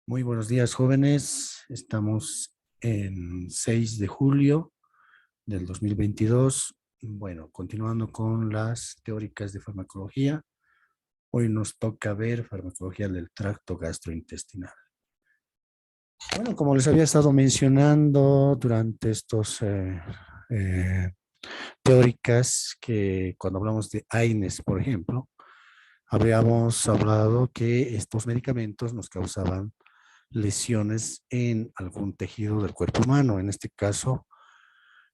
Muy buenos días, jóvenes. Estamos en 6 de julio del 2022. Bueno, continuando con las teóricas de farmacología. Hoy nos toca ver farmacología del tracto gastrointestinal. Bueno, como les había estado mencionando durante estos eh, teóricas, que cuando hablamos de AINES, por ejemplo, habíamos hablado que estos medicamentos nos causaban lesiones en algún tejido del cuerpo humano, en este caso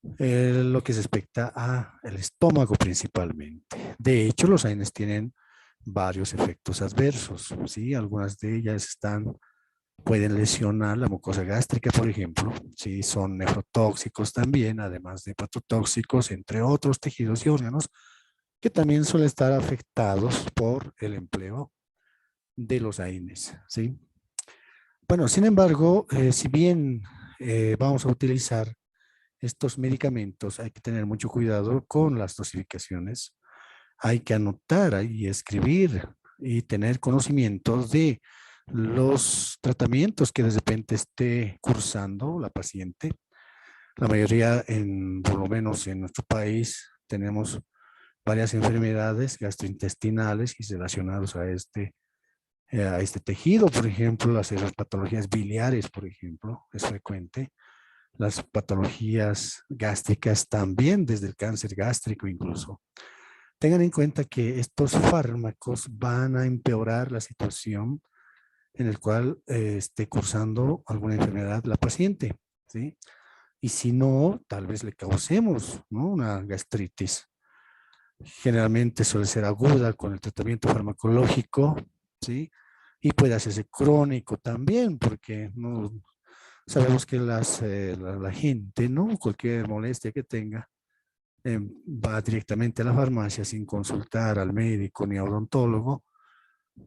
lo que se expecta a el estómago principalmente. De hecho, los AINES tienen varios efectos adversos, ¿sí? Algunas de ellas pueden lesionar la mucosa gástrica, por ejemplo, ¿sí? Son nefrotóxicos también, además de hepatotóxicos, entre otros tejidos y órganos que también suelen estar afectados por el empleo de los AINES, ¿sí? Bueno, sin embargo, si bien vamos a utilizar estos medicamentos, hay que tener mucho cuidado con las dosificaciones. Hay que anotar y escribir y tener conocimientos de los tratamientos que de repente esté cursando la paciente. La mayoría, por lo menos en nuestro país, tenemos varias enfermedades gastrointestinales y relacionadas a este tejido, por ejemplo, las patologías biliares, por ejemplo, es frecuente. Las patologías gástricas también, desde el cáncer gástrico incluso. Tengan en cuenta que estos fármacos van a empeorar la situación en el cual esté cursando alguna enfermedad la paciente, ¿sí? Y si no, tal vez le causemos, ¿no?, una gastritis. Generalmente suele ser aguda con el tratamiento farmacológico, ¿sí? Y puede hacerse crónico también, porque no sabemos que la gente, ¿no?, cualquier molestia que tenga, va directamente a la farmacia sin consultar al médico ni a odontólogo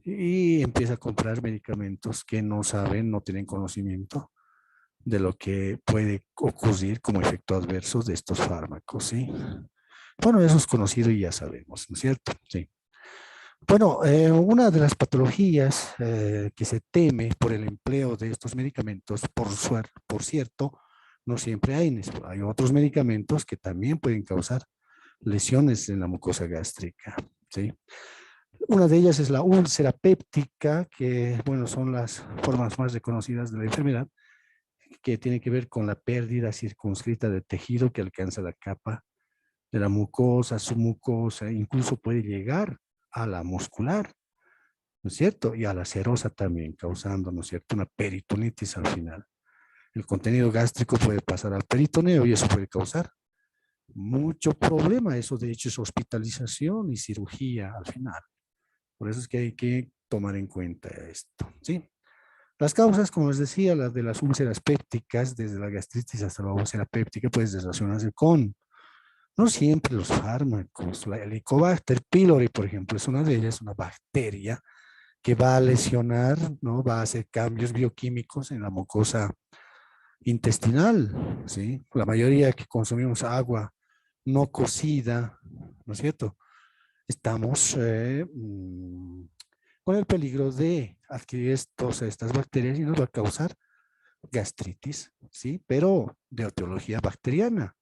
y empieza a comprar medicamentos que no saben, no tienen conocimiento de lo que puede ocurrir como efecto adverso de estos fármacos, ¿sí? Bueno, eso es conocido y ya sabemos, ¿no es cierto? Sí. Bueno, una de las patologías que se teme por el empleo de estos medicamentos, por cierto, no siempre hay otros medicamentos que también pueden causar lesiones en la mucosa gástrica, ¿sí? Una de ellas es la úlcera péptica, que, bueno, son las formas más reconocidas de la enfermedad, que tiene que ver con la pérdida circunscrita de tejido que alcanza la capa de la mucosa, submucosa, incluso puede llegar a la muscular, ¿no es cierto? Y a la serosa también, causando, ¿no es cierto?, una peritonitis al final. El contenido gástrico puede pasar al peritoneo y eso puede causar mucho problema. Eso, de hecho, es hospitalización y cirugía al final. Por eso es que hay que tomar en cuenta esto, ¿sí? Las causas, como les decía, las de las úlceras pépticas, desde la gastritis hasta la úlcera péptica, pueden relacionarse con, no siempre los fármacos. La Helicobacter pylori, por ejemplo, es una de ellas, una bacteria que va a lesionar, ¿no? Va a hacer cambios bioquímicos en la mucosa intestinal, ¿sí? La mayoría que consumimos agua no cocida, ¿no es cierto? Estamos con el peligro de adquirir estas bacterias y nos va a causar gastritis, ¿sí? Pero de etiología bacteriana,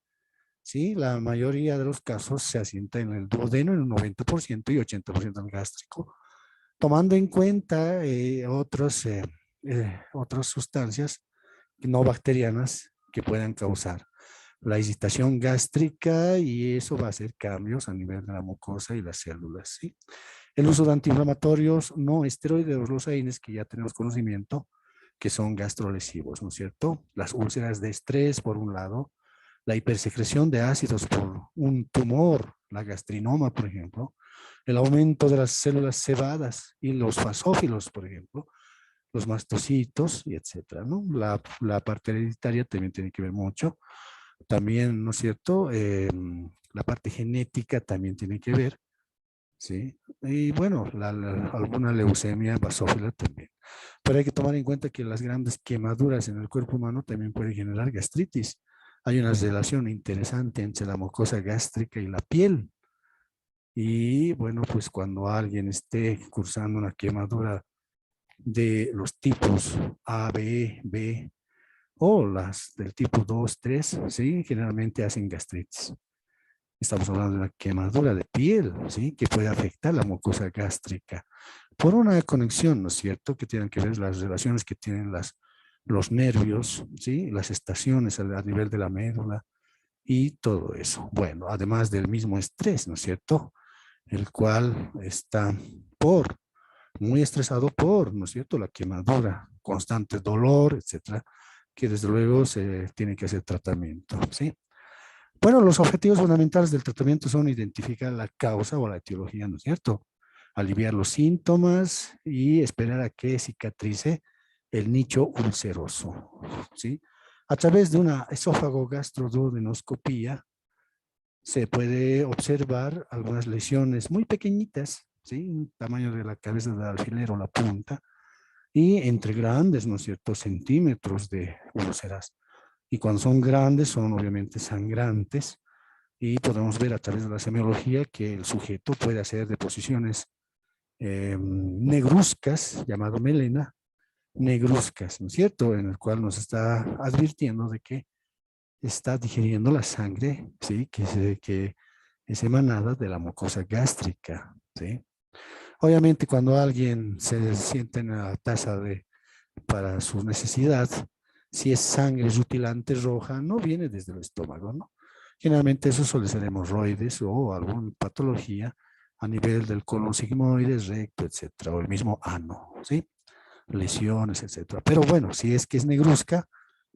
¿sí? La mayoría de los casos se asienta en el duodeno en un 90% y 80% en el gástrico, tomando en cuenta otras sustancias no bacterianas que puedan causar la irritación gástrica, y eso va a hacer cambios a nivel de la mucosa y las células, ¿sí? El uso de antiinflamatorios no esteroideos, los AINES, que ya tenemos conocimiento, que son gastrolesivos, ¿no es cierto? Las úlceras de estrés, por un lado, la hipersecreción de ácidos por un tumor, la gastrinoma, por ejemplo, el aumento de las células cebadas y los fasófilos, por ejemplo, los mastocitos, y etcétera, ¿no? La parte hereditaria también tiene que ver mucho. También, ¿no es cierto? La parte genética también tiene que ver, ¿sí? Y bueno, alguna leucemia basófila también. Pero hay que tomar en cuenta que las grandes quemaduras en el cuerpo humano también pueden generar gastritis. Hay una relación interesante entre la mucosa gástrica y la piel. Y bueno, pues cuando alguien esté cursando una quemadura de los tipos A, B o las del tipo 2, 3, ¿sí? Generalmente hacen gastritis. Estamos hablando de una quemadura de piel, ¿sí? Que puede afectar la mucosa gástrica por una conexión, ¿no es cierto? Que tienen que ver las relaciones que tienen los nervios, ¿sí? Las estaciones a nivel de la médula y todo eso. Bueno, además del mismo estrés, ¿no es cierto? El cual está por, muy estresado por, ¿no es cierto? La quemadura, constante dolor, etcétera, que desde luego se tiene que hacer tratamiento, ¿sí? Bueno, los objetivos fundamentales del tratamiento son identificar la causa o la etiología, ¿no es cierto? Aliviar los síntomas y esperar a que cicatrice el nicho ulceroso, ¿sí? A través de una esófago gastroduodenoscopía se puede observar algunas lesiones muy pequeñitas, ¿sí? Un tamaño de la cabeza del alfiler o la punta, y entre grandes, ¿no es cierto?, centímetros de úlceras. Y cuando son grandes, son obviamente sangrantes, y podemos ver a través de la semiología que el sujeto puede hacer deposiciones negruzcas, llamado melena, negruzcas, ¿no es cierto?, en el cual nos está advirtiendo de que está digiriendo la sangre, ¿sí?, que es emanada de la mucosa gástrica, ¿sí? Obviamente, cuando alguien se siente en la taza para su necesidad, si es sangre rutilante roja, no viene desde el estómago, ¿no? Generalmente eso suele ser hemorroides o alguna patología a nivel del colon sigmoides, recto, etcétera, o el mismo ano, ¿sí? Lesiones, etcétera. Pero bueno, si es que es negruzca,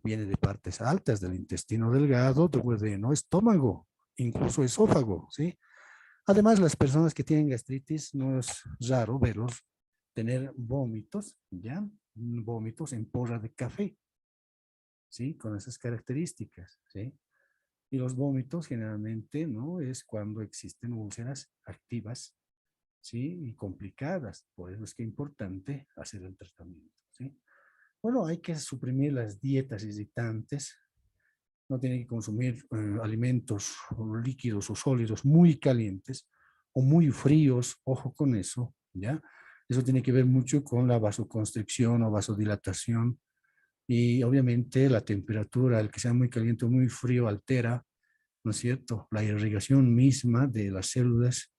viene de partes altas del intestino delgado, duodeno, estómago, incluso esófago, ¿sí? Además, las personas que tienen gastritis, no es raro verlos tener vómitos, ¿ya? Vómitos en porra de café, ¿sí? Con esas características, ¿sí? Y los vómitos generalmente, ¿no? Es cuando existen úlceras activas, ¿sí? Y complicadas. Por eso es que es importante hacer el tratamiento, ¿sí? Bueno, hay que suprimir las dietas irritantes. No tiene que consumir alimentos líquidos o sólidos muy calientes o muy fríos. Ojo con eso, ¿ya? Eso tiene que ver mucho con la vasoconstricción o vasodilatación. Y obviamente la temperatura, el que sea muy caliente o muy frío, altera, ¿no es cierto?, la irrigación misma de las células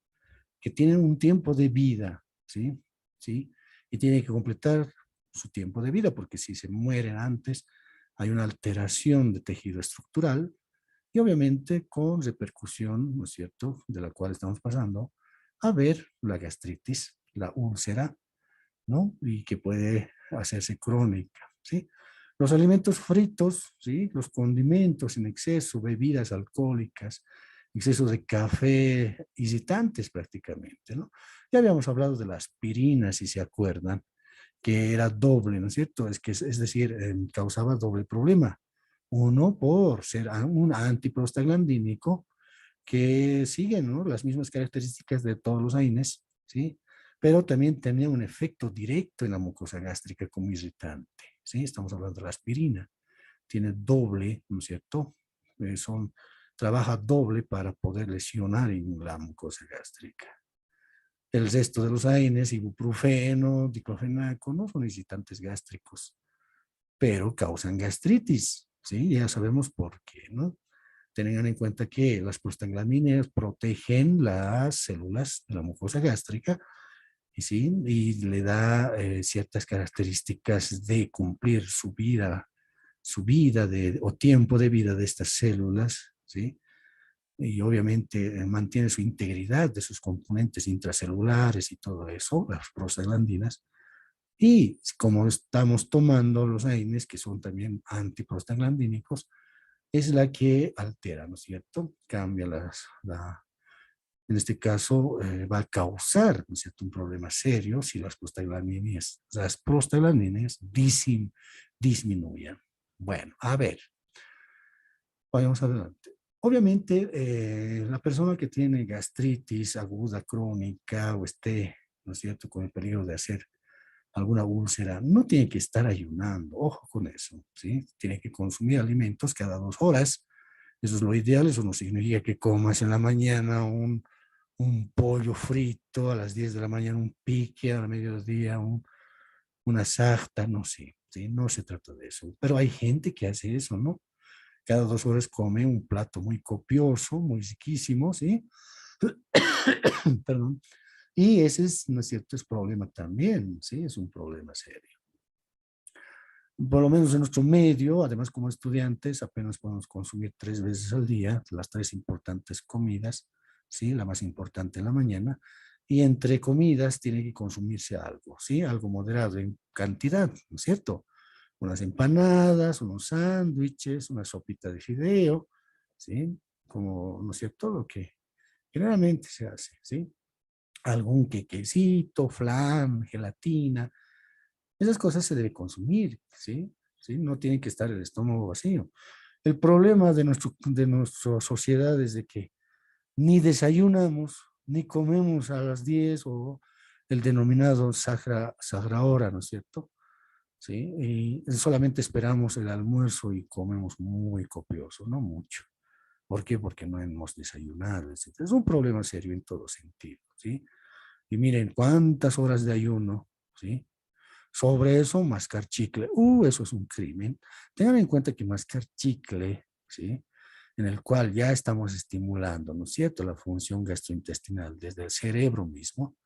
que tienen un tiempo de vida, ¿sí? ¿Sí? Y tienen que completar su tiempo de vida, porque si se mueren antes, hay una alteración de tejido estructural y obviamente con repercusión, ¿no es cierto?, de la cual estamos pasando a ver la gastritis, la úlcera, ¿no? Y que puede hacerse crónica, ¿sí? Los alimentos fritos, ¿sí? Los condimentos en exceso, bebidas alcohólicas, exceso de café, irritantes prácticamente, ¿no? Ya habíamos hablado de la aspirina, si se acuerdan, que era doble, ¿no es cierto? Es decir, causaba doble problema. Uno, por ser un antiprostaglandínico que sigue, ¿no?, las mismas características de todos los AINES, ¿sí? Pero también tenía un efecto directo en la mucosa gástrica como irritante, ¿sí? Estamos hablando de la aspirina. Tiene doble, ¿no es cierto? Trabaja doble para poder lesionar en la mucosa gástrica. El resto de los AINES, ibuprofeno, diclofenaco, no son irritantes gástricos, pero causan gastritis, ¿sí? Ya sabemos por qué, ¿no? Tengan en cuenta que las prostaglandinas protegen las células de la mucosa gástrica y, ¿sí?, y le da ciertas características de cumplir o tiempo de vida de estas células, ¿sí? Y obviamente mantiene su integridad de sus componentes intracelulares y todo eso, las prostaglandinas. Y como estamos tomando los AINES, que son también antiprostaglandínicos, es la que altera, ¿no es cierto? Cambia en este caso, va a causar, ¿no es cierto?, un problema serio si las prostaglandinas disminuyan. Bueno, a ver, vayamos adelante. Obviamente, la persona que tiene gastritis aguda, crónica, o esté, ¿no es cierto?, con el peligro de hacer alguna úlcera, no tiene que estar ayunando, ojo con eso, ¿sí? Tiene que consumir alimentos cada 2 horas. Eso es lo ideal. Eso no significa que comas en la mañana un pollo frito, a las 10 de la mañana un pique, a la mediodía una sarta, no sé, ¿sí? No se trata de eso. Pero hay gente que hace eso, ¿no? Cada 2 horas come un plato muy copioso, muy riquísimo, ¿sí? Perdón. Y ese es, ¿no es cierto?, es problema también, ¿sí? Es un problema serio. Por lo menos en nuestro medio, además como estudiantes, apenas podemos consumir 3 veces al día, las 3 importantes comidas, ¿sí? La más importante en la mañana, y entre comidas tiene que consumirse algo, ¿sí? Algo moderado en cantidad, ¿no es cierto? Unas empanadas, unos sándwiches, una sopita de fideo, ¿sí? Como, ¿no es cierto?, lo que generalmente se hace, ¿sí? Algún quequecito, flan, gelatina, esas cosas se debe consumir, ¿sí? ¿Sí? No tiene que estar el estómago vacío. El problema de nuestra sociedad es de que ni desayunamos, ni comemos a las 10 o el denominado sagra hora, ¿no es cierto? ¿Sí? Y solamente esperamos el almuerzo y comemos muy copioso, no mucho. ¿Por qué? Porque no hemos desayunado, etc. Es un problema serio en todo sentido, ¿sí? Y miren cuántas horas de ayuno, ¿sí? Sobre eso, mascar chicle. Eso es un crimen. Tengan en cuenta que mascar chicle, ¿sí? En el cual ya estamos estimulando, ¿no es cierto?, la función gastrointestinal desde el cerebro mismo,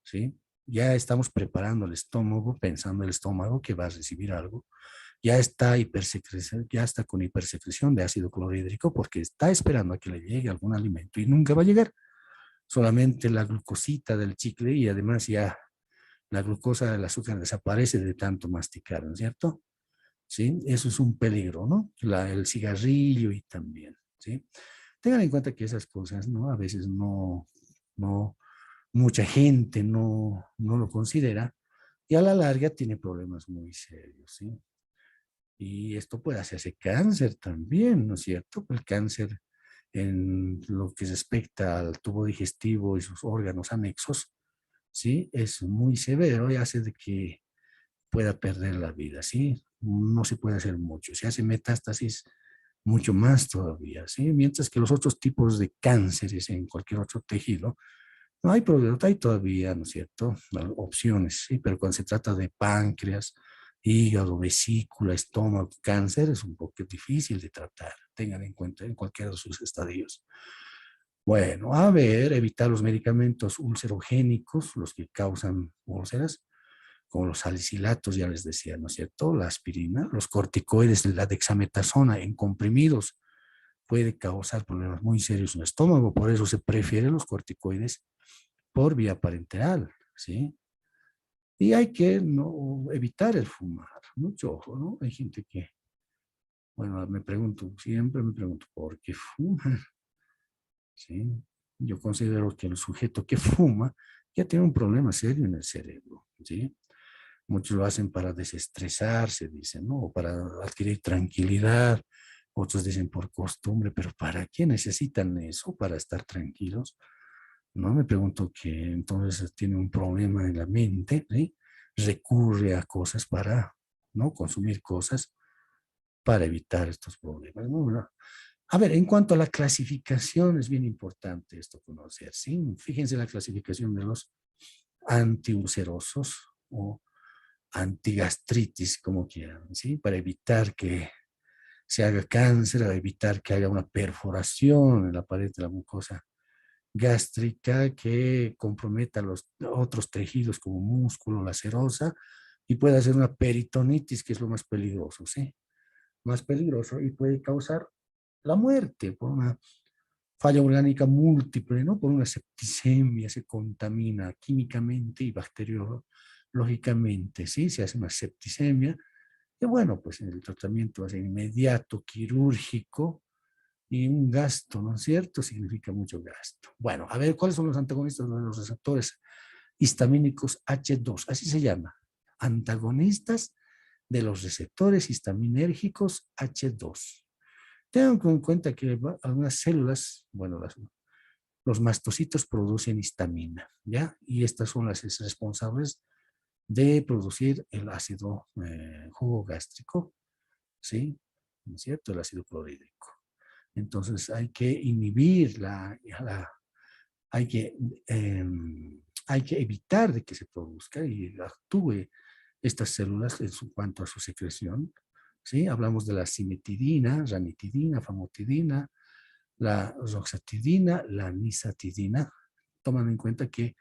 ¿sí? Ya estamos preparando el estómago, pensando el estómago que va a recibir algo. Ya está ya está con hipersecreción de ácido clorhídrico porque está esperando a que le llegue algún alimento y nunca va a llegar. Solamente la glucosita del chicle y además ya la glucosa del azúcar desaparece de tanto masticar, ¿no es cierto? ¿Sí? Eso es un peligro, ¿no? El cigarrillo y también, ¿sí? Tengan en cuenta que esas cosas, ¿no? A veces no, mucha gente no lo considera y a la larga tiene problemas muy serios, ¿sí? Y esto puede hacerse cáncer también, ¿no es cierto? El cáncer en lo que respecta al tubo digestivo y sus órganos anexos, ¿sí? Es muy severo y hace de que pueda perder la vida, ¿sí? No se puede hacer mucho. Si hace metástasis, mucho más todavía, ¿sí? Mientras que los otros tipos de cánceres en cualquier otro tejido, no hay problema, hay todavía, ¿no es cierto?, opciones, ¿sí? Pero cuando se trata de páncreas, hígado, vesícula, estómago, cáncer, es un poco difícil de tratar. Tengan en cuenta en cualquiera de sus estadios. Bueno, a ver, evitar los medicamentos ulcerogénicos, los que causan úlceras, como los salicilatos, ya les decía, ¿no es cierto? La aspirina, los corticoides, la dexametasona en comprimidos puede causar problemas muy serios en el estómago, por eso se prefieren los corticoides por vía parenteral, ¿sí? Y hay que no evitar el fumar, mucho ojo, ¿no? Hay gente que, bueno, siempre me pregunto, ¿por qué fuman? ¿Sí? Yo considero que el sujeto que fuma ya tiene un problema serio en el cerebro, ¿sí? Muchos lo hacen para desestresarse, dicen, ¿no? O para adquirir tranquilidad. Otros dicen por costumbre, pero ¿para qué necesitan eso? Para estar tranquilos. No me pregunto que entonces tiene un problema en la mente, ¿sí? Recurre a cosas para, ¿no? Consumir cosas para evitar estos problemas, ¿no? Bueno, a ver, en cuanto a la clasificación, es bien importante esto conocer, ¿sí? Fíjense la clasificación de los antiulcerosos o antigastritis, como quieran, ¿sí? Para evitar que se haga cáncer, para evitar que haya una perforación en la pared de la mucosa gástrica que comprometa los otros tejidos como músculo, la serosa, y puede hacer una peritonitis, que es lo más peligroso, ¿sí? Más peligroso y puede causar la muerte por una falla orgánica múltiple, ¿no? Por una septicemia, se contamina químicamente y bacteriológicamente, ¿sí? Se hace una septicemia, y bueno, pues el tratamiento va a ser inmediato, quirúrgico, y un gasto, ¿no es cierto? Significa mucho gasto. Bueno, a ver, ¿cuáles son los antagonistas de los receptores histamínicos H2? Así se llama. Antagonistas de los receptores histaminérgicos H2. Tengan en cuenta que algunas células, bueno, los mastocitos producen histamina, ¿ya? Y estas son las responsables de producir el ácido jugo gástrico, ¿sí? ¿No es cierto? El ácido clorhídrico. Entonces hay que inhibir hay que, eh, hay que evitar de que se produzca y actúe estas células en cuanto a su secreción. ¿Sí? Hablamos de la cimetidina, ranitidina, famotidina, la roxatidina, la nisatidina. Toman en cuenta que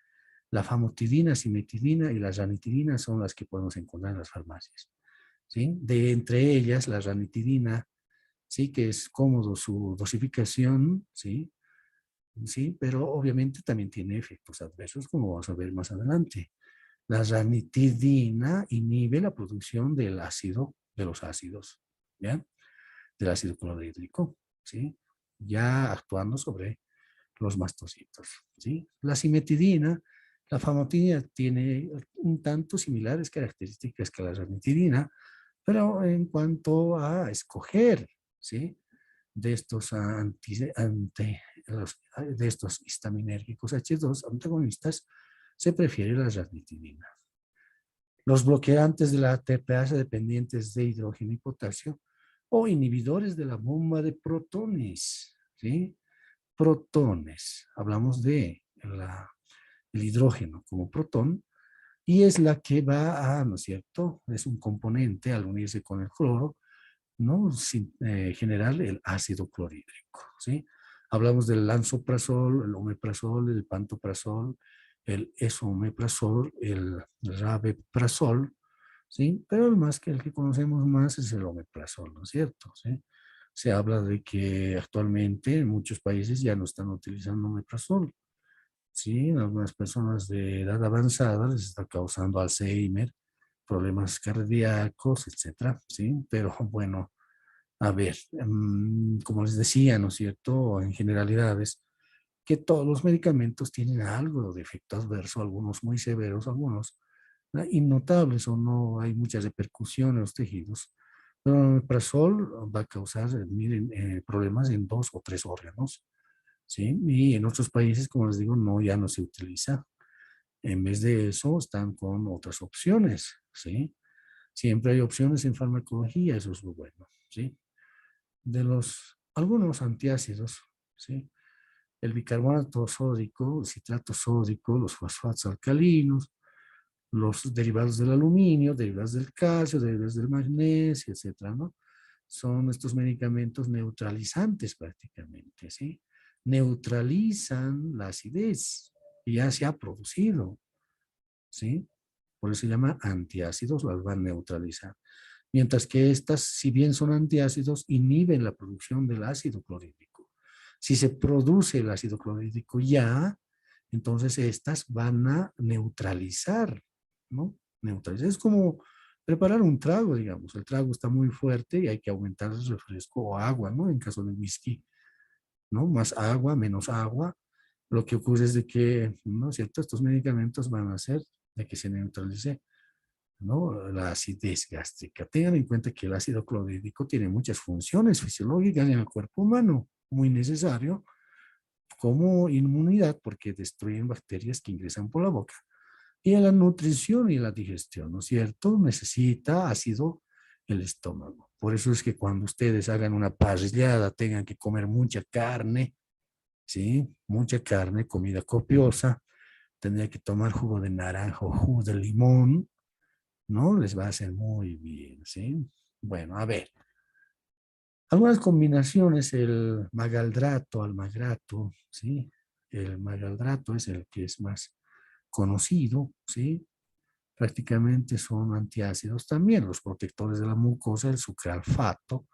la famotidina, cimetidina y la ranitidina son las que podemos encontrar en las farmacias. ¿Sí? De entre ellas, la ranitidina, sí, que es cómodo su dosificación, ¿sí? Sí, pero obviamente también tiene efectos adversos, como vamos a ver más adelante. La ranitidina inhibe la producción del ácido, de los ácidos, ¿ya? Del ácido clorhídrico, ¿sí? Ya actuando sobre los mastocitos, ¿sí? La cimetidina, la famotidina tiene un tanto similares características que la ranitidina, pero en cuanto a escoger, ¿sí? De estos, de estos histaminérgicos H2 antagonistas, se prefiere la ranitidina. Los bloqueantes de la ATPase dependientes de hidrógeno y potasio o inhibidores de la bomba de protones, ¿sí? Protones, hablamos de el hidrógeno como protón, y es la que va a, ¿no es cierto? Es un componente al unirse con el cloro, ¿no? Sin, generar el ácido clorhídrico, ¿sí? Hablamos del lansoprazol, el omeprazol, el pantoprazol, el esomeprazol, el rabeprazol, ¿sí? Pero el que conocemos más es el omeprazol, ¿no es cierto? ¿Sí? Se habla de que actualmente en muchos países ya no están utilizando omeprazol, ¿sí? Algunas personas de edad avanzada les está causando Alzheimer, problemas cardíacos, etcétera, ¿sí? Pero bueno, a ver, como les decía, ¿no es cierto? En generalidades, que todos los medicamentos tienen algo de efecto adverso, algunos muy severos, algunos innotables o no hay mucha repercusión en los tejidos. Pero el omeprazol va a causar, miren, problemas en 2 o 3 órganos, ¿sí? Y en otros países, como les digo, no, ya no se utiliza. En vez de eso, están con otras opciones, ¿sí? Siempre hay opciones en farmacología, eso es lo bueno, ¿sí? Algunos antiácidos, ¿sí? El bicarbonato sódico, el citrato sódico, los fosfatos alcalinos, los derivados del aluminio, derivados del calcio, derivados del magnesio, etcétera, ¿no? Son estos medicamentos neutralizantes prácticamente, ¿sí? Neutralizan la acidez que ya se ha producido, ¿sí? Por eso se llama antiácidos, las van a neutralizar. Mientras que estas, si bien son antiácidos, inhiben la producción del ácido clorhídrico. Si se produce el ácido clorhídrico ya, entonces estas van a neutralizar, ¿no? Neutralizar. Es como preparar un trago, digamos. El trago está muy fuerte y hay que aumentar el refresco o agua, ¿no? En caso de whisky, ¿no? Más agua, menos agua. Lo que ocurre es de que, ¿no es cierto? Estos medicamentos van a hacer de que se neutralice, ¿no? La acidez gástrica. Tengan en cuenta que el ácido clorhídrico tiene muchas funciones fisiológicas en el cuerpo humano, muy necesario como inmunidad porque destruyen bacterias que ingresan por la boca. Y en la nutrición y la digestión, ¿no es cierto? Necesita ácido el estómago. Por eso es que cuando ustedes hagan una parrillada tengan que comer mucha carne, ¿sí? Mucha carne, comida copiosa, tendría que tomar jugo de naranja o jugo de limón, ¿no? Les va a hacer muy bien, ¿sí? Bueno, a ver. Algunas combinaciones, el magaldrato, almagrato, ¿sí? El magaldrato es el que es más conocido, ¿sí? Prácticamente son antiácidos también, los protectores de la mucosa, el sucralfato,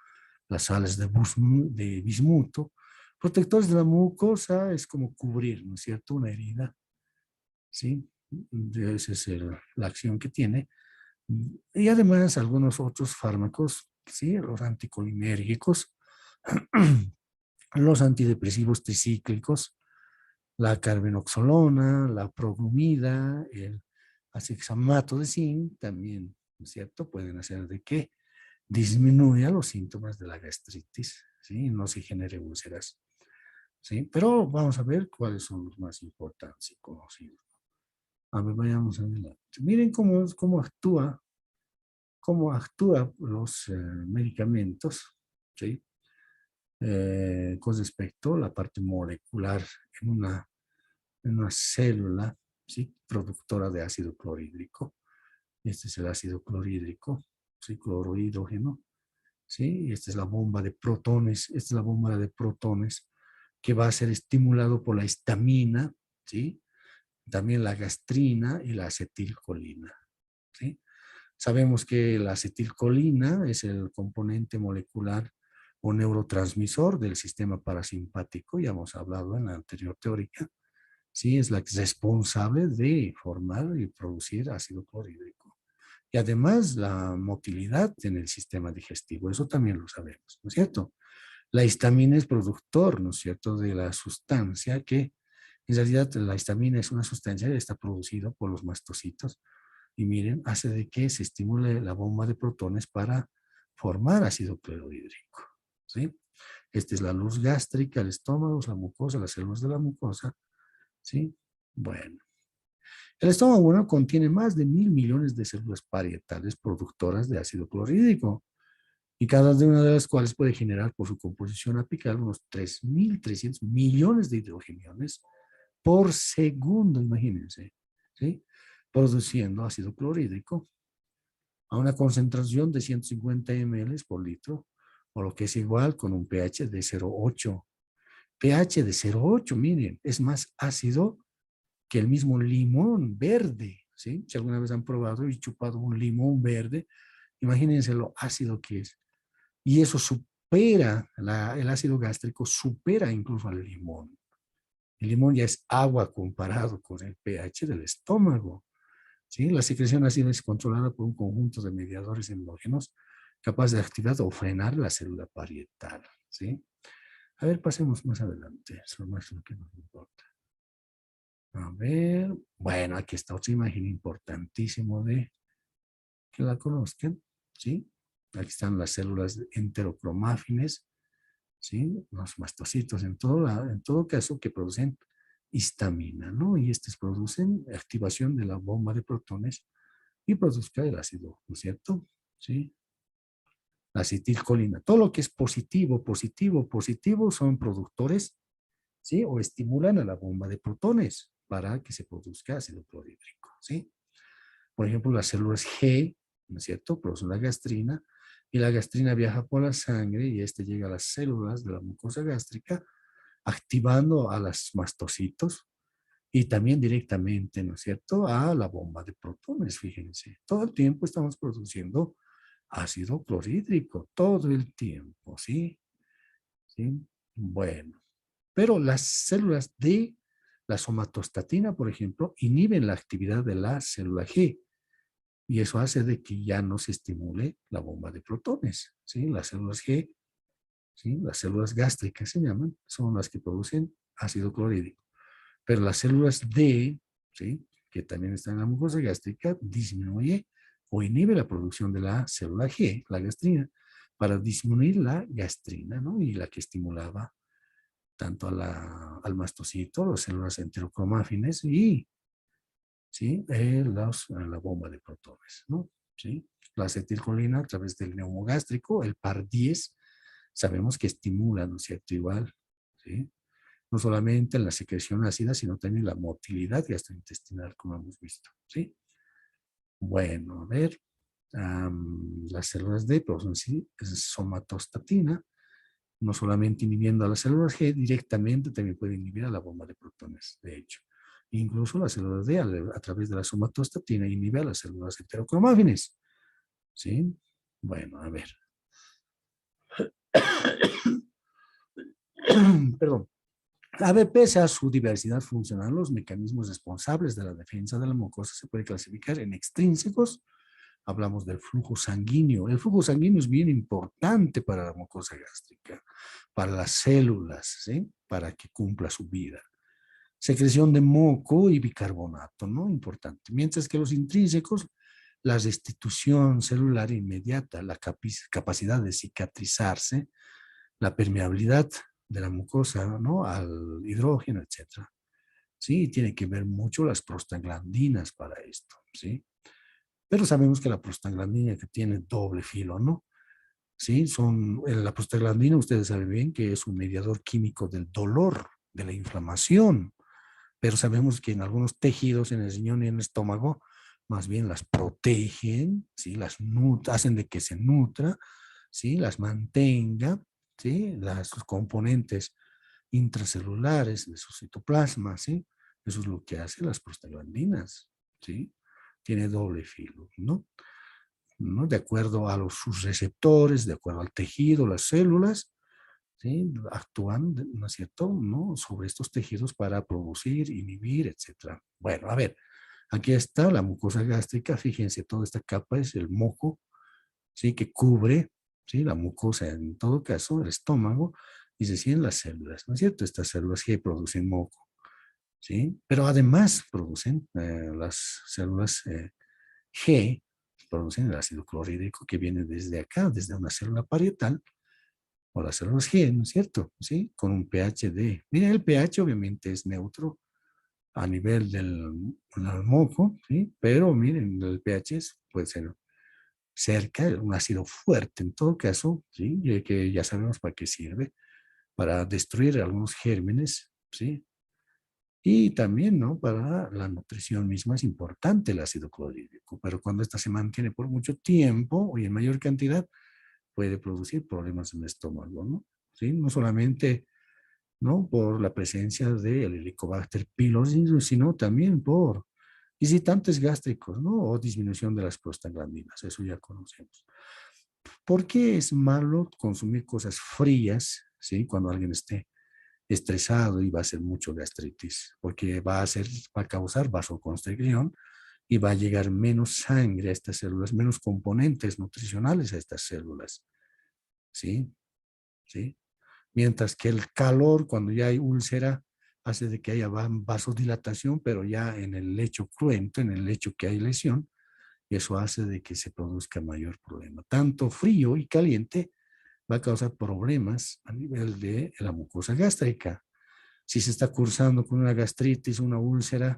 las sales de bismuto. Protectores de la mucosa es como cubrir, ¿no es cierto? Una herida, ¿sí? Esa es la acción que tiene. Y además algunos otros fármacos, ¿sí? Los anticolinérgicos, los antidepresivos tricíclicos, la carbenoxolona, la progrumida, el acexamato de zinc, también, ¿no es cierto? Pueden hacer de que disminuya los síntomas de la gastritis, ¿sí? No se genere úlceras, ¿sí? Pero vamos a ver cuáles son los más importantes y conocidos. A ver, vayamos adelante. Miren cómo actúan los medicamentos, ¿sí? Con respecto a la parte molecular en una célula, ¿sí? Productora de ácido clorhídrico. Este es el ácido clorhídrico, ¿sí? Clorohidrógeno, ¿sí? Y esta es la bomba de protones, esta es la bomba de protones que va a ser estimulado por la histamina, ¿sí? También la gastrina y la acetilcolina, ¿sí? Sabemos que la acetilcolina es el componente molecular o neurotransmisor del sistema parasimpático, ya hemos hablado en la anterior teórica, ¿sí? Es la responsable de formar y producir ácido clorhídrico. Y además la motilidad en el sistema digestivo, eso también lo sabemos, ¿no es cierto? La histamina es productor, ¿no es cierto?, de la sustancia que, en realidad, la histamina es una sustancia que está producida por los mastocitos y miren, hace de que se estimule la bomba de protones para formar ácido clorhídrico, ¿sí? Esta es la luz gástrica, el estómago, la mucosa, las células de la mucosa, ¿sí? Bueno. El estómago, bueno, contiene más de 1.000 millones de células parietales productoras de ácido clorhídrico y cada una de las cuales puede generar por su composición apical unos 3.300 millones de hidrogeniones por segundo, imagínense, ¿sí? Produciendo ácido clorhídrico a una concentración de 150 ml por litro, o lo que es igual con un pH de 0,8. pH de 0,8, miren, es más ácido que el mismo limón verde, ¿sí? Si alguna vez han probado y chupado un limón verde, imagínense lo ácido que es. Y eso supera, el ácido gástrico supera incluso al limón. El limón ya es agua comparado con el pH del estómago, ¿sí? La secreción ácida es controlada por un conjunto de mediadores endógenos capaces de activar o frenar la célula parietal, ¿sí? A ver, pasemos más adelante. Eso es más lo que nos importa. A ver, bueno, aquí está otra imagen importantísima de que la conozcan, ¿sí? Aquí están las células enterocromáfines, ¿sí? Los mastocitos en todo caso que producen histamina, ¿no? Y estos producen activación de la bomba de protones y produzca el ácido, ¿no es cierto? ¿Sí? La acetilcolina. Todo lo que es positivo, positivo, positivo son productores, ¿sí? O estimulan a la bomba de protones para que se produzca ácido clorhídrico, ¿sí? Por ejemplo, las células G, ¿no es cierto?, producen la gastrina y la gastrina viaja por la sangre y este llega a las células de la mucosa gástrica, activando a los mastocitos y también directamente, ¿no es cierto?, a la bomba de protones, fíjense. Todo el tiempo estamos produciendo ácido clorhídrico, todo el tiempo, ¿sí? ¿Sí? Bueno, pero las células de la somatostatina, por ejemplo, inhiben la actividad de la célula G y eso hace de que ya no se estimule la bomba de protones, ¿sí? Las células G, ¿sí? Las células gástricas se llaman, son las que producen ácido clorhídrico. Pero las células D, ¿sí?, que también están en la mucosa gástrica, disminuye o inhibe la producción de la célula G, la gastrina, para disminuir la gastrina, ¿no? Y la que estimulaba tanto al mastocito, las células enterocromáfines y, ¿sí?, la bomba de protones, ¿no? ¿Sí? La acetilcolina a través del neumogástrico, el par 10, sabemos que estimula, ¿no es cierto? Igual, ¿sí? No solamente la secreción ácida, sino también la motilidad gastrointestinal, como hemos visto, ¿sí? Bueno, a ver, las células D producen sí, somatostatina, no solamente inhibiendo a las células G, directamente también puede inhibir a la bomba de protones, de hecho. Incluso las células D, a través de la somatostatina, inhibe a las células heterocromáfines, ¿sí? Bueno, a ver. Perdón. A ver, pese a su diversidad funcional, los mecanismos responsables de la defensa de la mucosa se puede clasificar en extrínsecos. Hablamos del flujo sanguíneo. El flujo sanguíneo es bien importante para la mucosa gástrica, para las células, ¿sí?, para que cumpla su vida. Secreción de moco y bicarbonato, ¿no? Importante. Mientras que los intrínsecos, la restitución celular inmediata, la capacidad de cicatrizarse, la permeabilidad de la mucosa, ¿no?, al hidrógeno, etcétera. Sí, tiene que ver mucho las prostaglandinas para esto, ¿sí? Pero sabemos que la prostaglandina que tiene doble filo, ¿no? Sí, la prostaglandina, ustedes saben bien que es un mediador químico del dolor, de la inflamación, pero sabemos que en algunos tejidos, en el riñón y en el estómago, más bien las protegen, ¿sí? Hacen de que se nutra, ¿sí? Las mantenga, ¿sí? Sus componentes intracelulares de su citoplasma, ¿sí? Eso es lo que hacen las prostaglandinas, ¿sí? Tiene doble filo, ¿no? ¿No? De acuerdo a sus receptores, de acuerdo al tejido, las células, ¿sí? Actúan, ¿no es cierto?, ¿no? Sobre estos tejidos para producir, inhibir, etcétera. Bueno, a ver, aquí está la mucosa gástrica, fíjense, toda esta capa es el moco, ¿sí? Que cubre, ¿sí? La mucosa, en todo caso, el estómago, y se siguen las células, ¿no es cierto? Estas células que producen moco, ¿sí? Pero además producen las células G, producen el ácido clorhídrico que viene desde acá, desde una célula parietal, o las células G, ¿no es cierto? ¿Sí? Con un pH de, miren, el pH obviamente es neutro a nivel del moco, ¿sí? Pero miren, el pH puede ser cerca, un ácido fuerte en todo caso, ¿sí? Que ya sabemos para qué sirve, para destruir algunos gérmenes, ¿sí? Y también, ¿no? Para la nutrición misma es importante el ácido clorhídrico, pero cuando esta se mantiene por mucho tiempo y en mayor cantidad, puede producir problemas en el estómago, ¿no? ¿Sí? No solamente, ¿no? Por la presencia del Helicobacter pylori, sino también por visitantes gástricos, ¿no? O disminución de las prostaglandinas, eso ya conocemos. ¿Por qué es malo consumir cosas frías, ¿sí? Cuando alguien esté estresado y va a hacer mucho gastritis? Porque va a causar vasoconstricción y va a llegar menos sangre a estas células, menos componentes nutricionales a estas células, ¿sí? ¿Sí? Mientras que el calor, cuando ya hay úlcera, hace de que haya vasodilatación, pero ya en el lecho cruento, en el lecho que hay lesión, y eso hace de que se produzca mayor problema. Tanto frío y caliente va a causar problemas a nivel de la mucosa gástrica. Si se está cursando con una gastritis, una úlcera,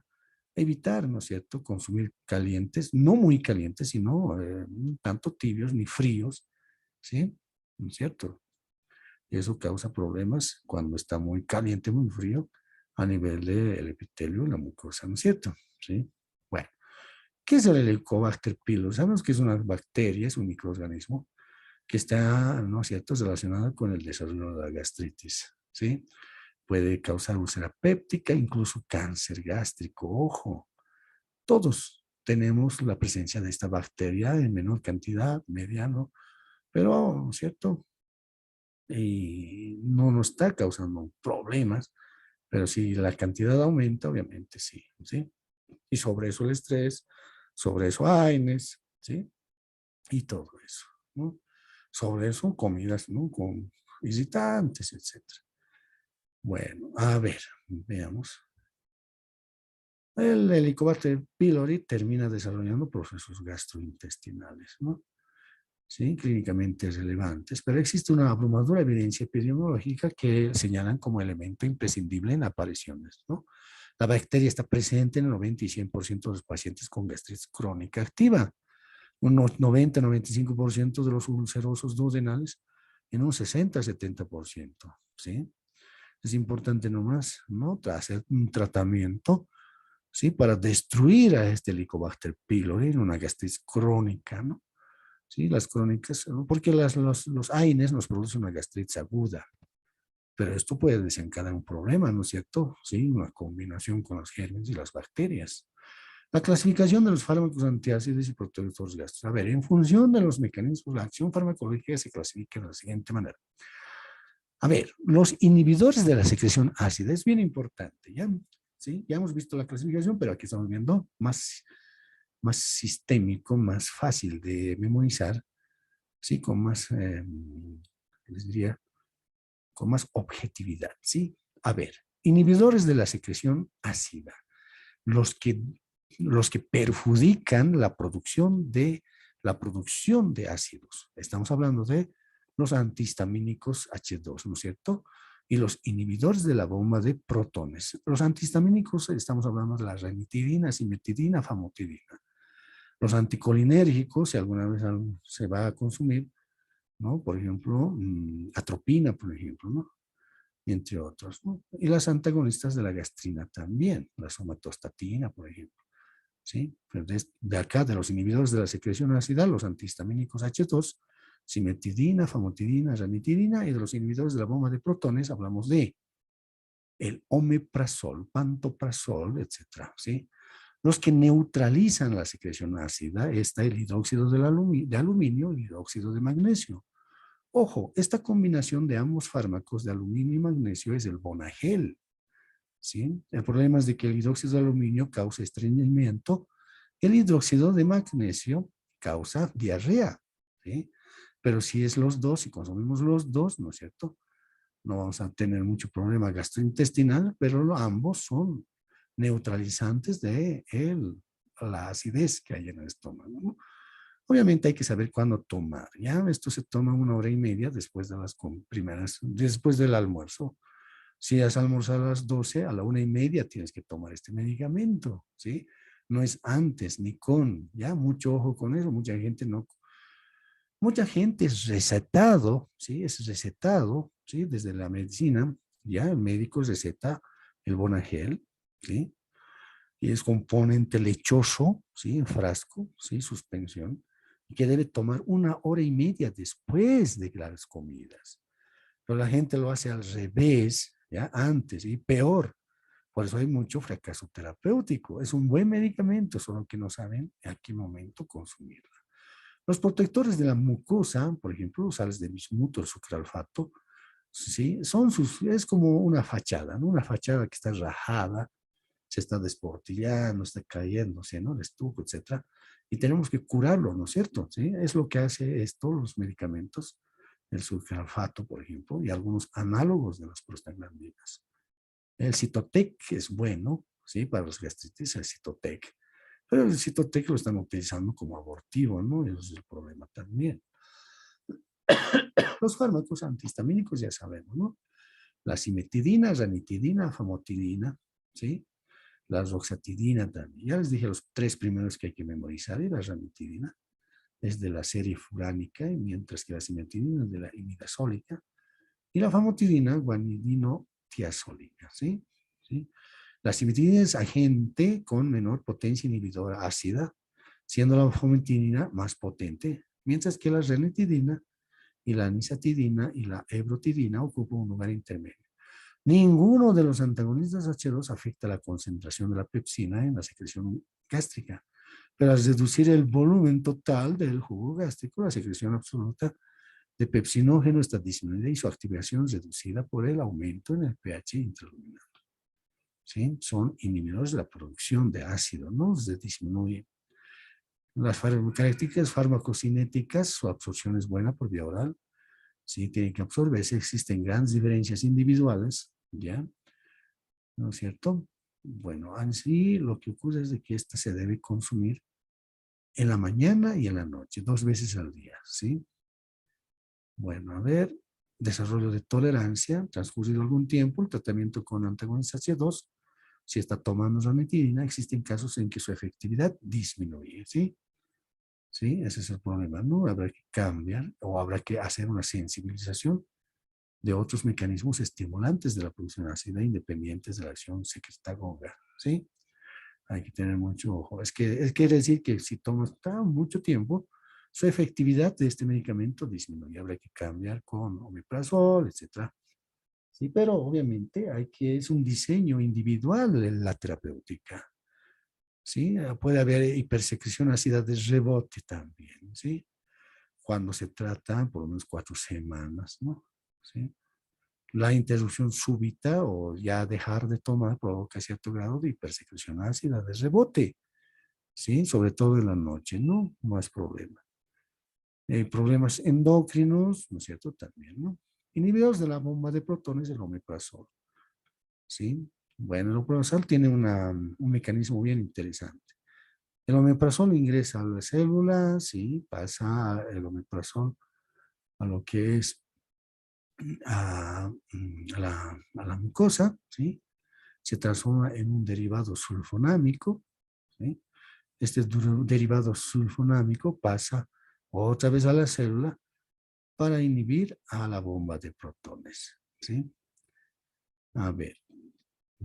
evitar, ¿no es cierto?, consumir calientes, no muy calientes, sino tanto tibios ni fríos, ¿sí? ¿No es cierto? Y eso causa problemas cuando está muy caliente, muy frío, a nivel del epitelio y la mucosa, ¿no es cierto? ¿Sí? Bueno, ¿qué es el Helicobacter pylori? Sabemos que es una bacteria, es un microorganismo que está, ¿no es cierto?, relacionada con el desarrollo de la gastritis, ¿sí? Puede causar úlcera péptica, incluso cáncer gástrico. Ojo, todos tenemos la presencia de esta bacteria en menor cantidad, mediano, pero, ¿no es cierto?, y no nos está causando problemas, pero si la cantidad aumenta, obviamente sí, ¿sí? Y sobre eso el estrés, sobre eso AINES, ¿sí? Y todo eso, ¿no? Sobre eso comidas, ¿no? Con visitantes, etcétera. Bueno, a ver, veamos. El Helicobacter pylori termina desarrollando procesos gastrointestinales, ¿no? Sí, clínicamente relevantes, pero existe una abrumadora evidencia epidemiológica que señalan como elemento imprescindible en apariciones, ¿no? La bacteria está presente en el 90 y 100% de los pacientes con gastritis crónica activa, un 90-95% de los ulcerosos duodenales, en un 60-70%, ¿sí? Es importante nomás, ¿no?, hacer un tratamiento, ¿sí?, para destruir a este Helicobacter pylori en una gastritis crónica, ¿no? Sí, las crónicas, ¿no? Porque los AINES nos producen una gastritis aguda, pero esto puede desencadenar un problema, ¿no es cierto? Sí, una combinación con los gérmenes y las bacterias. La clasificación de los fármacos antiácidos y protectores gástricos. A ver, en función de los mecanismos de la acción farmacológica se clasifica de la siguiente manera. A ver, los inhibidores de la secreción ácida es bien importante, ¿ya? ¿Sí? Ya hemos visto la clasificación, pero aquí estamos viendo más sistémico, más fácil de memorizar, ¿sí? Con más, les diría, con más objetividad, ¿sí? A ver, inhibidores de la secreción ácida, los que, los que perjudican la producción de ácidos. Estamos hablando de los antihistamínicos H2, ¿no es cierto? Y los inhibidores de la bomba de protones. Los antihistamínicos, estamos hablando de la ranitidina, cimetidina, famotidina. Los anticolinérgicos, si alguna vez se va a consumir, ¿no? Por ejemplo, atropina, por ejemplo, ¿no? Entre otros, ¿no? Y las antagonistas de la gastrina también, la somatostatina, por ejemplo. ¿sí? Pero de acá, de los inhibidores de la secreción ácida, los antihistamínicos H2, cimetidina, famotidina, ranitidina, y de los inhibidores de la bomba de protones hablamos de el omeprazol, pantoprazol, etcétera, ¿sí? Los que neutralizan la secreción ácida está el hidróxido de aluminio y el hidróxido de magnesio. Ojo, esta combinación de ambos fármacos de aluminio y magnesio es el Bonagel, ¿sí? El problema es de que el hidróxido de aluminio causa estreñimiento, el hidróxido de magnesio causa diarrea, ¿sí? Pero si es los dos, si consumimos los dos, ¿no es cierto? No vamos a tener mucho problema gastrointestinal, pero ambos son neutralizantes de la acidez que hay en el estómago, ¿no? Obviamente hay que saber cuándo tomar, ¿ya? Esto se toma 1 hora y media después de las primeras, después del almuerzo. Si has almorzado a las 12, a la 1 y media tienes que tomar este medicamento, ¿sí? No es antes ni con, ¿ya? Mucho ojo con eso, mucha gente es recetado, ¿sí? Es recetado, ¿sí? Desde la medicina, ya el médico receta el Bonagel, ¿sí? Y es componente lechoso, ¿sí? En frasco, ¿sí? Suspensión, y que debe tomar 1 hora y media después de las comidas. Pero la gente lo hace al revés, ¿ya? Antes, y peor. Por eso hay mucho fracaso terapéutico. Es un buen medicamento, solo que no saben a qué momento consumirlo. Los protectores de la mucosa, por ejemplo, los sales de bismuto, el sucralfato, ¿sí? Es como una fachada, ¿no? Una fachada que está rajada, se está desportillando, está cayéndose, ¿no? El estuco, etcétera. Y tenemos que curarlo, ¿no es cierto? ¿Sí? Es lo que hace esto, los medicamentos, el sucralfato, por ejemplo, y algunos análogos de las prostaglandinas. El Citotec es bueno, ¿sí? Para los gastritis, el Citotec. Pero el Citotec lo están utilizando como abortivo, ¿no? Ese es el problema también. Los fármacos antihistamínicos ya sabemos, ¿no? La cimetidina, ranitidina, famotidina, ¿sí? La roxatidina también. Ya les dije los 3 primeros que hay que memorizar, y la ranitidina es de la serie furánica, mientras que la cimetidina es de la imidazólica, y la famotidina, guanidinotiazólica, ¿sí? ¿Sí? La cimetidina es agente con menor potencia inhibidora ácida, siendo la famotidina más potente, mientras que la ranitidina y la anisatidina y la ebrotidina ocupan un lugar intermedio. Ninguno de los antagonistas H2 afecta la concentración de la pepsina en la secreción gástrica, pero al reducir el volumen total del jugo gástrico, la secreción absoluta de pepsinógeno está disminuida y su activación reducida por el aumento en el pH intraluminal. ¿Sí? Son inhibidores de la producción de ácido, ¿no? Se disminuye. Las características farmacocinéticas, su absorción es buena por vía oral, ¿sí? Tienen que absorberse, existen grandes diferencias individuales, ¿ya? ¿No es cierto? Bueno, así lo que ocurre es de que esta se debe consumir en la mañana y en la noche, 2 veces al día, ¿sí? Bueno, a ver, desarrollo de tolerancia, transcurrido algún tiempo, el tratamiento con antagonistas H2, si está tomando ranitidina, existen casos en que su efectividad disminuye, ¿sí? ¿Sí? Ese es el problema, ¿no? Habrá que cambiar o habrá que hacer una sensibilización de otros mecanismos estimulantes de la producción ácida independientes de la acción secretagoga, ¿sí? Hay que tener mucho ojo. Es quiere decir que si tomas mucho tiempo, su efectividad de este medicamento disminuye. Habrá que cambiar con omeprazol, etcétera. Sí, pero obviamente es un diseño individual de la terapéutica. ¿Sí? Puede haber hipersecreción ácida de rebote también, ¿sí? Cuando se trata por unas 4 semanas, ¿no? ¿Sí? La interrupción súbita o ya dejar de tomar provoca cierto grado de hipersecreción ácida de rebote, ¿sí? Sobre todo en la noche, ¿no? Más problema. Problemas endocrinos, ¿no es cierto? También, ¿no? Inhibidores de la bomba de protones, el omeprazol, ¿sí? Bueno, el omeprazol tiene un mecanismo bien interesante. El omeprazol ingresa a la célula, ¿sí? Pasa el omeprazol a lo que es a la mucosa, ¿sí? Se transforma en un derivado sulfonámico, ¿sí? Este derivado sulfonámico pasa otra vez a la célula para inhibir a la bomba de protones, ¿sí? A ver,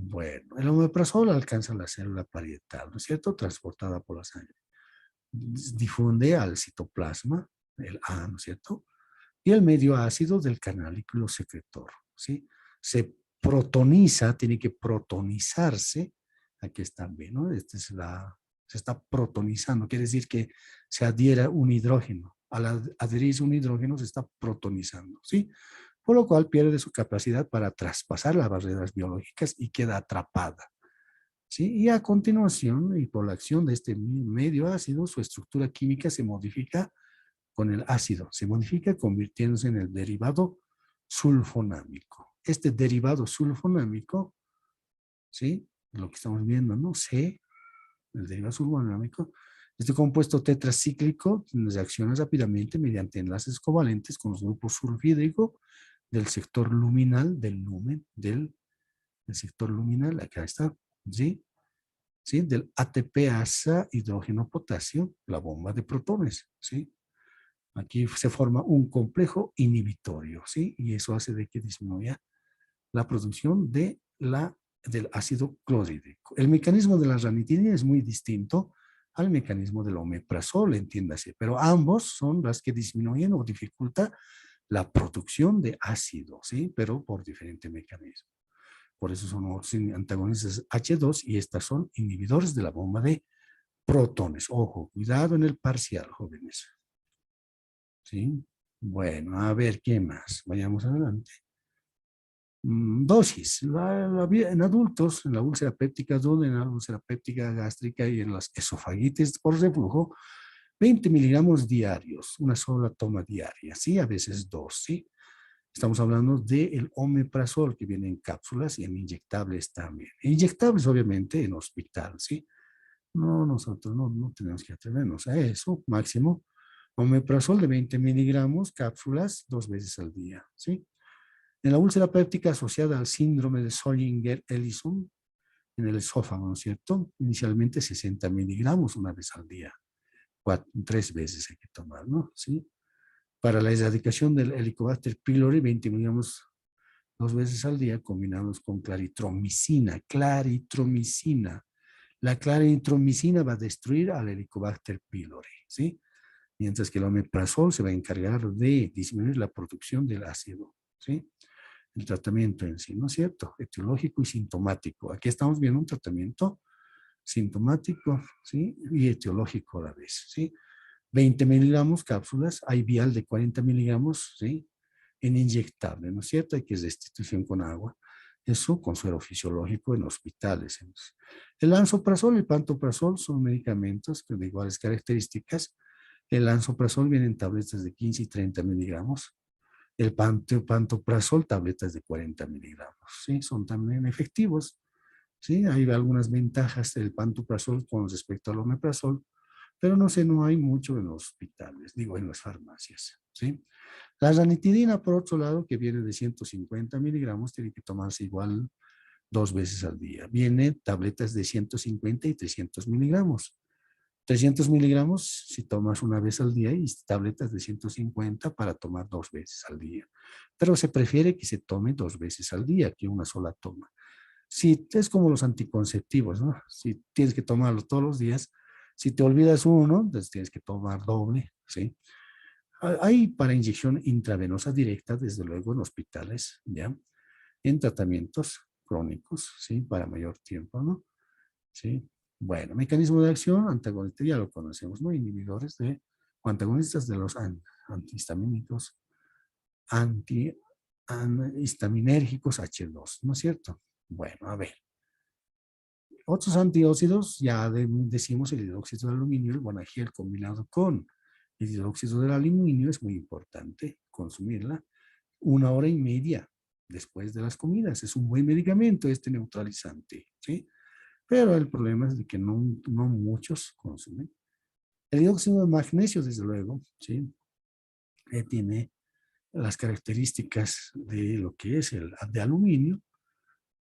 Bueno, el omeprazol alcanza la célula parietal, ¿no es cierto? Transportada por la sangre. Difunde al citoplasma, el A, ¿no es cierto? Y el medio ácido del canalículo secretor, ¿sí? Se protoniza, tiene que protonizarse. Aquí están bien, ¿no? Se está protonizando, quiere decir que se adhiera un hidrógeno. Al adherirse un hidrógeno se está protonizando, ¿sí? Por lo cual pierde su capacidad para traspasar las barreras biológicas y queda atrapada, ¿sí? Y a continuación, y por la acción de este medio ácido, su estructura química se modifica con el ácido, se modifica convirtiéndose en el derivado sulfonámico. Este derivado sulfonámico, ¿sí? Lo que estamos viendo, ¿no? C, el derivado sulfonámico, este compuesto tetracíclico reacciona rápidamente mediante enlaces covalentes con los grupos sulfídrico del sector luminal, del lumen, del sector luminal, acá está, ¿sí? ¿Sí? Del ATP asa hidrógeno potasio, la bomba de protones, ¿sí? Aquí se forma un complejo inhibitorio, ¿sí? Y eso hace de que disminuya la producción del ácido clorhídrico. El mecanismo de la ranitidina es muy distinto al mecanismo del omeprazol, entiéndase, pero ambos son las que disminuyen o dificultan la producción de ácido, ¿sí? Pero por diferente mecanismo. Por eso son antagonistas H2 y estas son inhibidores de la bomba de protones. Ojo, cuidado en el parcial, jóvenes. ¿Sí? Bueno, a ver, ¿qué más? Vayamos adelante. Dosis. En adultos, en la úlcera péptica, donde en la úlcera péptica gástrica y en las esofagitis por reflujo, 20 miligramos diarios, una sola toma diaria, ¿sí? A veces dos, ¿sí? Estamos hablando del omeprazol que viene en cápsulas y en inyectables también. Inyectables, obviamente, en hospital, ¿sí? No, nosotros no tenemos que atrevernos a eso, máximo. Omeprazol de 20 miligramos, cápsulas, 2 veces al día, ¿sí? En la úlcera péptica asociada al síndrome de Zollinger-Ellison, en el esófago, ¿no es cierto? Inicialmente 60 miligramos una vez al día, 3 veces hay que tomar, ¿no? ¿Sí? Para la erradicación del Helicobacter pylori, 20 miligramos 2 veces al día, combinados con claritromicina. Claritromicina. La claritromicina va a destruir al Helicobacter pylori, ¿sí? Mientras que el omeprazol se va a encargar de disminuir la producción del ácido, ¿sí? El tratamiento en sí, ¿no es cierto? Etiológico y sintomático. Aquí estamos viendo un tratamiento sintomático, ¿sí? Y etiológico a la vez, ¿sí? 20 miligramos cápsulas, hay vial de 40 miligramos, ¿sí? En inyectable, ¿no es cierto? Hay que es destitución con agua. Eso con suero fisiológico en hospitales. El lansoprazol y el pantoprazol son medicamentos de iguales características. El lansoprazol viene en tabletas de 15 y 30 miligramos. El pantoprazol, tabletas de 40 miligramos, ¿sí? Son también efectivos, ¿sí? Hay algunas ventajas del pantoprazol con respecto al omeprazol, pero no hay mucho en los hospitales, digo, en las farmacias, ¿sí? La ranitidina, por otro lado, que viene de 150 miligramos, tiene que tomarse igual 2 veces al día. Viene tabletas de 150 y 300 miligramos. 300 miligramos si tomas una vez al día y tabletas de 150 para tomar 2 veces al día. Pero se prefiere que se tome 2 veces al día que una sola toma. Si es como los anticonceptivos, ¿no? Si tienes que tomarlo todos los días, si te olvidas uno, entonces tienes que tomar doble, ¿sí? Hay para inyección intravenosa directa, desde luego, en hospitales, ¿ya? En tratamientos crónicos, ¿sí? Para mayor tiempo, ¿no? ¿Sí? Bueno, mecanismo de acción, antagonista, ya lo conocemos, ¿no? Inhibidores o antagonistas de los antihistamínicos, antihistaminérgicos H2, ¿no es cierto? Bueno, a ver. Otros antióxidos, ya decimos el hidróxido de aluminio, el guanagel combinado con el hidróxido del aluminio, es muy importante consumirla 1 hora y media después de las comidas. Es un buen medicamento este neutralizante, ¿sí? Pero el problema es de que no muchos consumen. El dióxido de magnesio, desde luego, ¿sí? Tiene las características de lo que es el de aluminio,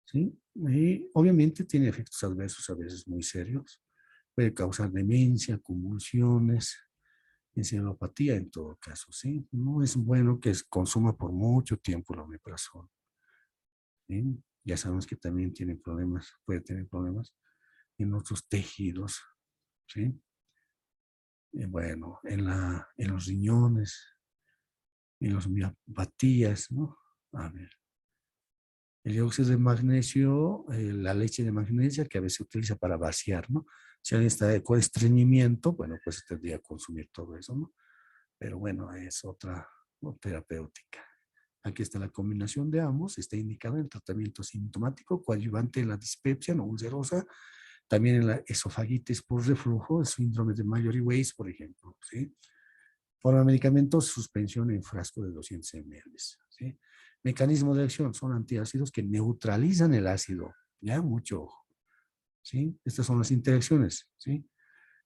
¿sí? Y obviamente tiene efectos adversos a veces muy serios. Puede causar demencia, convulsiones, encefalopatía en todo caso, ¿sí? No es bueno que se consuma por mucho tiempo el omeprazol, ¿sí? ya sabemos que también tiene problemas, puede tener problemas en otros tejidos, ¿sí? Bueno, en los riñones, en las miopatías, ¿no? A ver, el dióxido de magnesio, la leche de magnesia que a veces se utiliza para vaciar, ¿no? Si alguien está con estreñimiento, bueno, pues tendría que consumir todo eso, ¿no? Pero bueno, es otra terapéutica. Aquí está la combinación de ambos. Está indicado en el tratamiento sintomático coadyuvante en la dispepsia no ulcerosa, también en la esofagitis por reflujo, el síndrome de Mallory-Weiss, por ejemplo, ¿sí? Forma de medicamentos, suspensión en frasco de 200 ml, ¿sí? Mecanismo de acción, son antiácidos que neutralizan el ácido, ¿ya? Mucho ojo, ¿sí? Estas son las interacciones, ¿sí?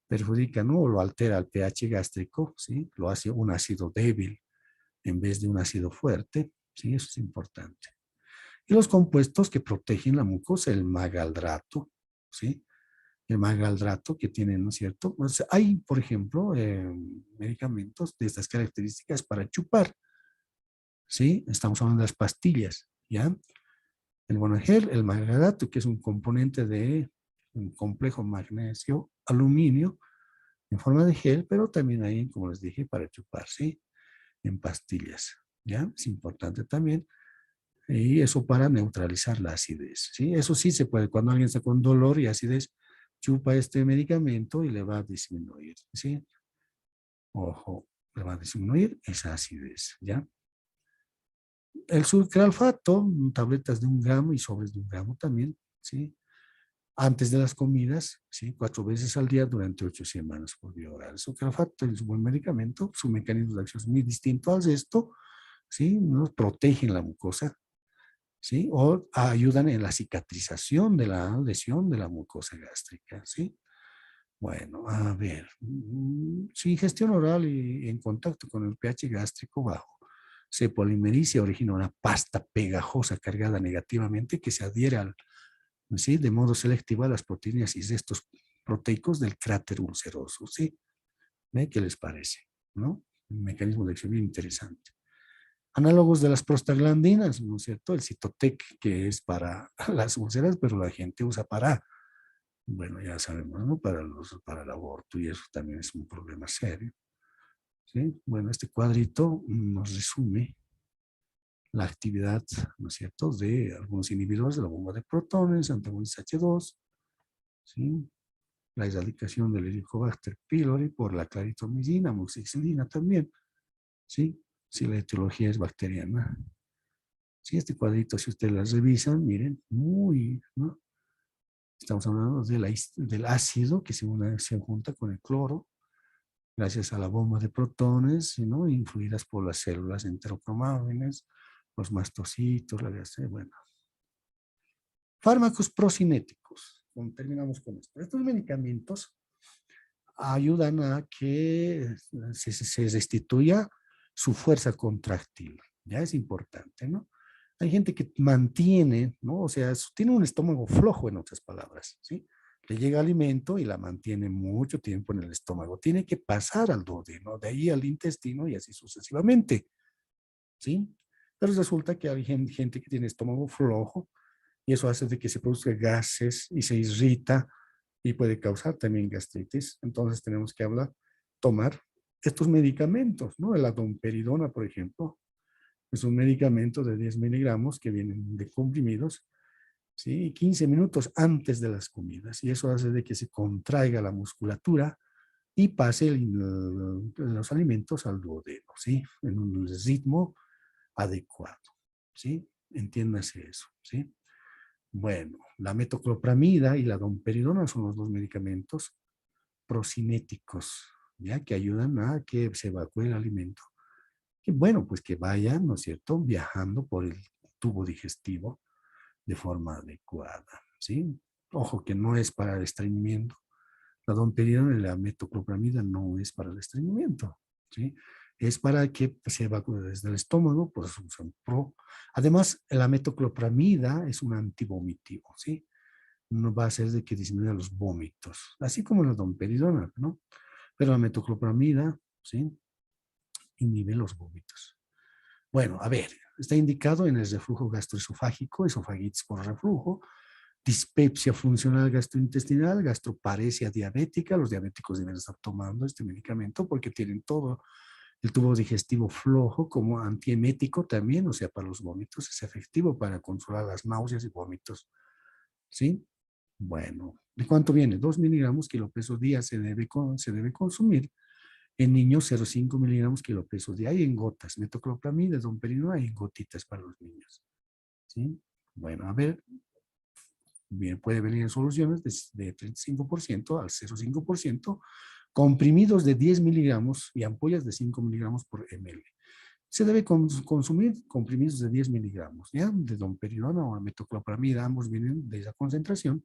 Perjudica, ¿no? O lo altera el pH gástrico, ¿sí? Lo hace un ácido débil en vez de un ácido fuerte, ¿sí? Eso es importante. Y los compuestos que protegen la mucosa, el magaldrato, ¿sí? El magaldrato que tienen, ¿no es cierto? Pues hay, por ejemplo, medicamentos de estas características para chupar, ¿sí? Estamos hablando de las pastillas, ¿ya? El Bonagel, el magaldrato, que es un componente de un complejo magnesio-aluminio en forma de gel, pero también hay, como les dije, para chupar, ¿sí? En pastillas, ¿ya? Es importante también. Y eso para neutralizar la acidez, ¿sí? Eso sí se puede. Cuando alguien está con dolor y acidez, chupa este medicamento y le va a disminuir, ¿sí? Ojo, le va a disminuir esa acidez, ¿ya? El sucralfato, tabletas de 1 gramo y sobres de 1 gramo también, ¿sí? Antes de las comidas, ¿sí? 4 veces al día durante 8 semanas por vía oral. El sucralfato es un buen medicamento, su mecanismo de acción es muy distinto al resto, ¿sí? Nos protegen la mucosa, ¿sí? O ayudan en la cicatrización de la lesión de la mucosa gástrica, ¿sí? Bueno, a ver, si ingestión oral y en contacto con el pH gástrico bajo se polimeriza y origina una pasta pegajosa cargada negativamente que se adhiere al, ¿sí? De modo selectivo a las proteínas y restos proteicos del cráter ulceroso, ¿sí? ¿Ve? ¿Qué les parece? ¿No? Un mecanismo de acción bien interesante. Análogos de las prostaglandinas, ¿no es cierto? El Citotec, que es para las úlceras, pero la gente usa para, bueno, ya sabemos, ¿no? Para el aborto, y eso también es un problema serio, ¿sí? Bueno, este cuadrito nos resume la actividad, ¿no es cierto?, de algunos inhibidores de la bomba de protones, antagonistas H2, ¿sí? La erradicación del Helicobacter pylori por la claritromicina, amoxicilina también, ¿sí? Si la etiología es bacteriana. Sí, este cuadrito, si ustedes las revisan, miren, ¿no? Estamos hablando del ácido que se junta con el cloro, gracias a la bomba de protones, ¿no? Influidas por las células enterocromógenes, los mastocitos, bueno. Fármacos procinéticos. Terminamos con esto. Estos medicamentos ayudan a que se restituya su fuerza contractil. Ya es importante, ¿no? Hay gente que mantiene, ¿no? O sea, tiene un estómago flojo, en otras palabras, ¿sí? Le llega alimento y la mantiene mucho tiempo en el estómago. Tiene que pasar al duodeno, de ahí al intestino y así sucesivamente, ¿sí? Pero resulta que hay gente que tiene estómago flojo y eso hace de que se produzcan gases y se irrita y puede causar también gastritis. Entonces tenemos que tomar estos medicamentos, ¿no? La domperidona, por ejemplo, es un medicamento de 10 miligramos que vienen de comprimidos, ¿sí? 15 minutos antes de las comidas. Y eso hace de que se contraiga la musculatura y pase los alimentos al duodeno, ¿sí? En un ritmo adecuado, ¿sí? Entiéndase eso, ¿sí? Bueno, la metoclopramida y la domperidona son los dos medicamentos procinéticos, ¿ya? Que ayudan a que se evacúe el alimento. Que bueno, pues que vayan, ¿no es cierto?, viajando por el tubo digestivo de forma adecuada, ¿sí? Ojo que no es para el estreñimiento. La domperidona y la metoclopramida no es para el estreñimiento, ¿sí? Es para que se evacúe desde el estómago por absorción pro. Además, la metoclopramida es un antivomitivo, ¿sí? No va a hacer de que disminuya los vómitos, así como la domperidona, ¿no? Pero la metoclopramida, ¿sí? Inhibe los vómitos. Bueno, a ver, Está indicado en el reflujo gastroesofágico, esofagitis por reflujo, dispepsia funcional gastrointestinal, gastroparesia diabética. Los diabéticos deben estar tomando este medicamento porque tienen todo el tubo digestivo flojo, como antiemético también, o sea, para los vómitos es efectivo para controlar las náuseas y vómitos. ¿Sí? Bueno, ¿de cuánto viene? 2 miligramos kilo peso día se debe consumir. En niños, 0,5 miligramos kilo peso día. Hay en gotas. Metoclopramida, domperidona, hay en gotitas para los niños. ¿Sí? Bueno, a ver, bien, puede venir en soluciones de 35% al 0,5%, comprimidos de 10 miligramos y ampollas de 5 miligramos por ml. Se debe consumir comprimidos de 10 miligramos, ¿ya? De domperidona o metoclopramida, ambos vienen de esa concentración,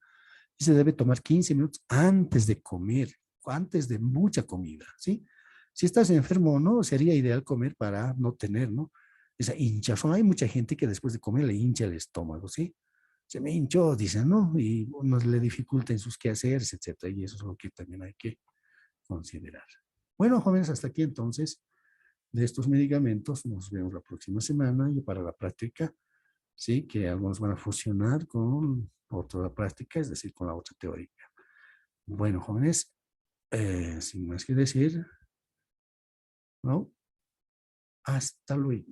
y se debe tomar 15 minutos antes de comer, antes de mucha comida, ¿sí? Si estás enfermo o no, sería ideal comer para no tener, ¿no? Esa hinchazón. Hay mucha gente que después de comer le hincha el estómago, ¿sí? Se me hinchó, dicen, ¿no? Y nos le dificulta en sus quehaceres, etcétera. Y eso es lo que también hay que considerar. Bueno, jóvenes, hasta aquí entonces de estos medicamentos. Nos vemos la próxima semana y para la práctica, sí, que algunos van a fusionar con otra práctica, es decir, con la otra teórica. Bueno, jóvenes, sin más que decir, ¿no? Hasta luego.